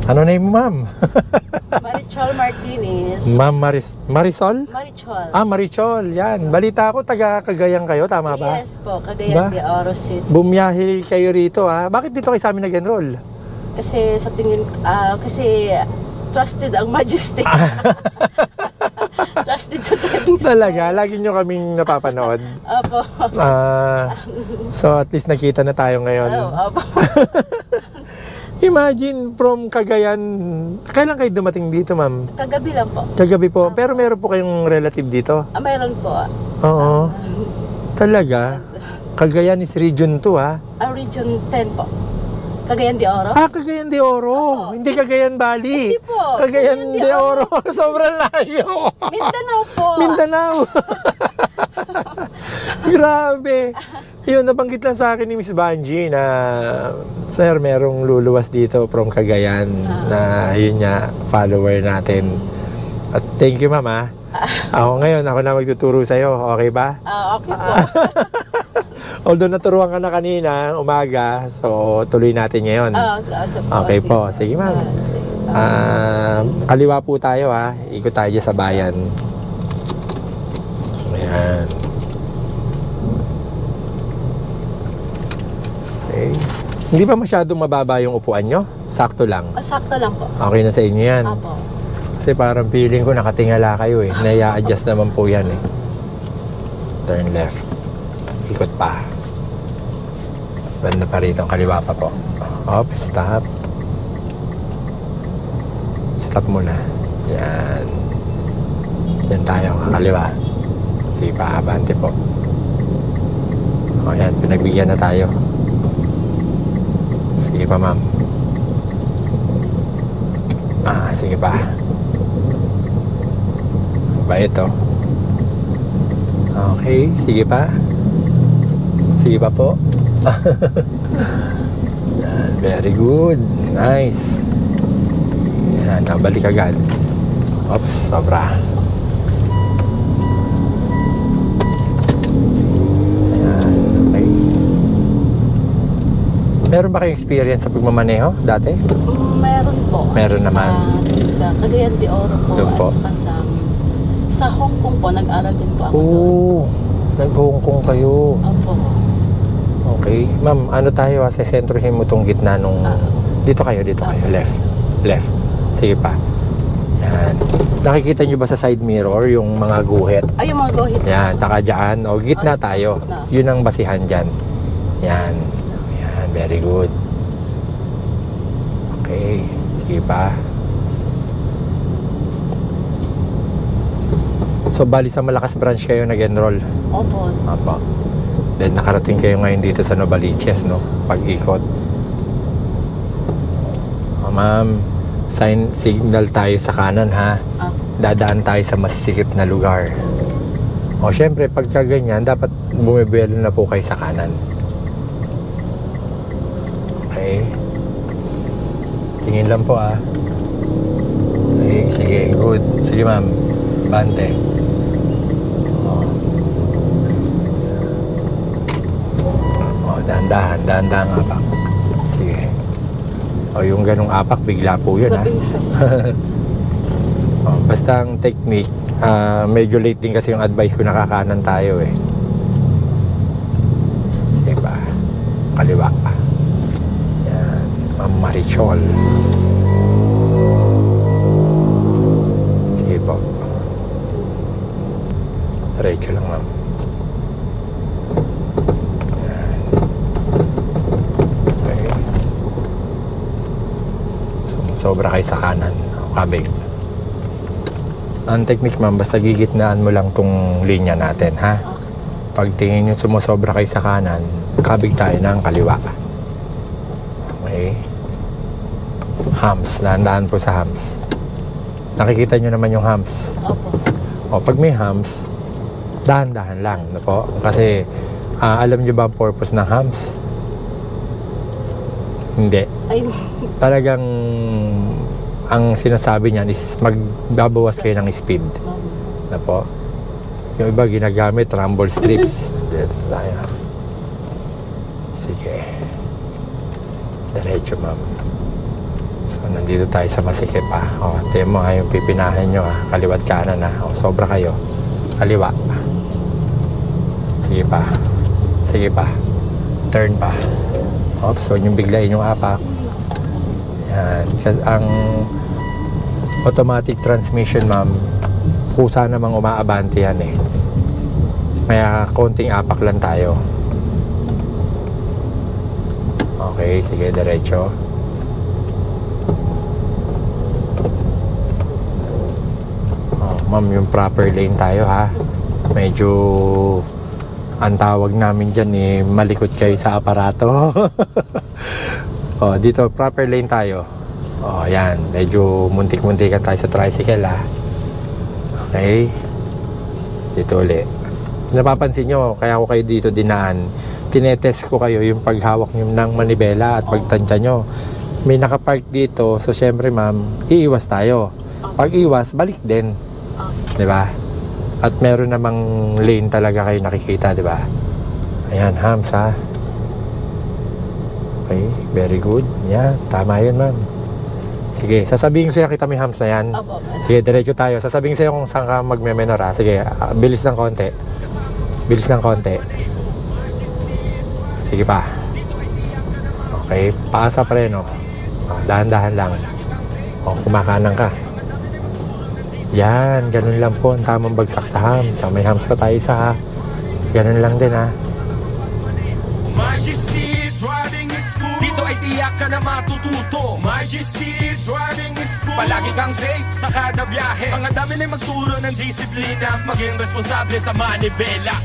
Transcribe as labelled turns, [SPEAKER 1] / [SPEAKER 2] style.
[SPEAKER 1] Ano name mo, ma'am?
[SPEAKER 2] Marichol Martinez.
[SPEAKER 1] Ma'am Marisol?
[SPEAKER 2] Marichol.
[SPEAKER 1] Ah, Marichol. Yan. Balita ko, taga Cagayan kayo, tama ba?
[SPEAKER 2] Yes po, Cagayan de Oro City.
[SPEAKER 1] Bumiyahe kayo rito, ha? Bakit dito kayo sa amin nag-enroll?
[SPEAKER 2] Kasi sa tingin, kasi trusted ang majesty. Trusted sa driving school.
[SPEAKER 1] Talaga? Lagi nyo kaming napapanood?
[SPEAKER 2] Opo.
[SPEAKER 1] So, at least nakita na tayo ngayon.
[SPEAKER 2] Opo.
[SPEAKER 1] Imagine, from Cagayan, kailan kayo dumating dito, ma'am?
[SPEAKER 2] Kagabi lang po.
[SPEAKER 1] Kagabi po. Pero meron po kayong relative dito?
[SPEAKER 2] Mayroon po.
[SPEAKER 1] Oo. Talaga? Cagayan is region 2, ha?
[SPEAKER 2] Region 10 po. Cagayan de Oro?
[SPEAKER 1] Cagayan de Oro. Hindi Cagayan Valley.
[SPEAKER 2] Hindi po.
[SPEAKER 1] Cagayan de Oro. Sobrang layo.
[SPEAKER 2] Mindanao po.
[SPEAKER 1] Mindanao. Grabe. Yun, nabanggit lang sa akin ni Miss Banji na, sir, merong luluwas dito from Cagayan na yun niya, follower natin. At thank you, ma'am, ha? Ako ngayon, ako na magtuturo sa'yo. Okay ba?
[SPEAKER 2] Okay po.
[SPEAKER 1] Although naturuan ka na kanina, umaga, so tuloy natin ngayon. Okay po. Sige, ma'am. Kaliwa po tayo, ha? Ikot tayo dyan sa bayan. Ayan. Okay. Hindi ba masyadong mababa yung upuan nyo? Sakto lang.
[SPEAKER 2] Sakto lang po.
[SPEAKER 1] Okay na sa inyo yan.
[SPEAKER 2] Apo.
[SPEAKER 1] Kasi parang feeling ko nakatingala kayo eh. Naya-adjust naman po yan eh. Turn left. Ikot pa. Banda pa rito. Kaliwa pa po. Oops, stop. Stop muna. Yan. Yan tayo. Kaliwa. Sige pa. Abante po. O yan. Pinagbigyan na tayo. Sige pa, ma'am. Sige pa. Ba ito? Okay. Sige pa. Sige pa po. Yan, very good. Nice. Yan, nabalik agad. Oops, sobra. Yan, okay. Meron ba kayong experience sa pagmamaneho dati?
[SPEAKER 2] Meron po.
[SPEAKER 1] Meron naman.
[SPEAKER 2] Sa Cagayan de Oro po.
[SPEAKER 1] Doon po.
[SPEAKER 2] At sa Hong Kong po, nag-aral din po ako.
[SPEAKER 1] Oo, nag-Hong Kong kayo.
[SPEAKER 2] Opo.
[SPEAKER 1] Okay. Ma'am, ano tayo sa sentrohin mo tong gitna nung... Dito kayo. Left. Left. Sige pa. Yan. Nakikita nyo ba sa side mirror yung mga guhit?
[SPEAKER 2] Ay, yung mga guhit.
[SPEAKER 1] Yan, taka dyan. O, gitna tayo. Yun ang basihan dyan. Yan. Yan, very good. Okay. Sige pa. So, bali sa Malakas branch kayo nag-enroll?
[SPEAKER 2] Opo.
[SPEAKER 1] Opo. Then, nakarating kayo ngayon dito sa Novaliches, no? Pag-ikot. O, ma'am, signal tayo sa kanan, ha? Dadaan tayo sa masisikip na lugar. O, syempre, pagka ganyan, dapat bumibelo na po kayo sa kanan. Okay. Tingin lang po, ha? Okay, sige, good. Sige, ma'am. Bante. Dahan-dahan apak. Sige. O yung ganong apak, bigla po yun, ha? Basta ang technique, medyo late din kasi yung advice ko, nakakanan tayo, eh. Sige pa. Kaliwa. Yan. Ma'am Marichol. Sige po. Diretso lang, ma'am. Sobra kayo sa kanan. Kabig. Ang technique, ma'am, basta gigitnaan mo lang tong linya natin, ha? Pag tingin nyo sumusobra kayo sa kanan, kabig tayo ng kaliwa. Okay? Humps. Naandaan po sa humps. Nakikita nyo naman yung humps. O, pag may humps, dahan-dahan lang. No po? Kasi, alam nyo ba ang purpose ng humps? Hindi. Talagang ang sinasabi niyan is magbabawas kayo ng speed. Na po. Yung iba ginagamit rumble strips. Dito tayo. Sige. Diretso, ma'am. So, nandito tayo sa masikip O, tingnan mo yung pipinahin nyo Kaliwat kanan O, sobra kayo. Kaliwa. Sige pa. Sige pa. Turn pa. Oops, huwag niyong biglayin yung apak. Yan. Kasi ang automatic transmission, ma'am, kusa namang umaabante yan Kaya konting apak lang tayo. Okay, sige, diretso. Ma'am, yung proper lane tayo Medyo ang tawag namin dyan malikot kayo sa aparato. Dito proper lane tayo. Yan, medyo muntik-muntikan tayo sa tricycle Okay. Dito ulit. Napapansin nyo, kaya ako kayo dito dinaan. Tinetest ko kayo yung paghawak nyo ng manibela at pagtansya nyo. May nakapark dito, so syempre ma'am, iiwas tayo. Pag iwas, balik din. Diba? At meron namang lane talaga kayo nakikita, diba? Ayan, hams Okay, very good. Yeah, tama yun, ma'am. Sige, sasabihin ko sa'yo, kita mo yung hams na yan. Sige, diretso tayo. Sasabihin sa'yo kung saan ka magme-menor Sige, bilis ng konti. Bilis ng konti. Sige pa. Okay, paasa preno. Dahan-dahan lang. Kumakanan ka. Yan, ganun lang po ang tamang bagsak sa hams. May hams pa tayo isa Ganun lang din
[SPEAKER 3] Majesty driving is cool. Dito ay tiyak ka na matututo. Majesty driving is cool. Palagi kang safe sa kada biyahe. Mga dami na magturo ng disiplina. Maging responsable sa manibela.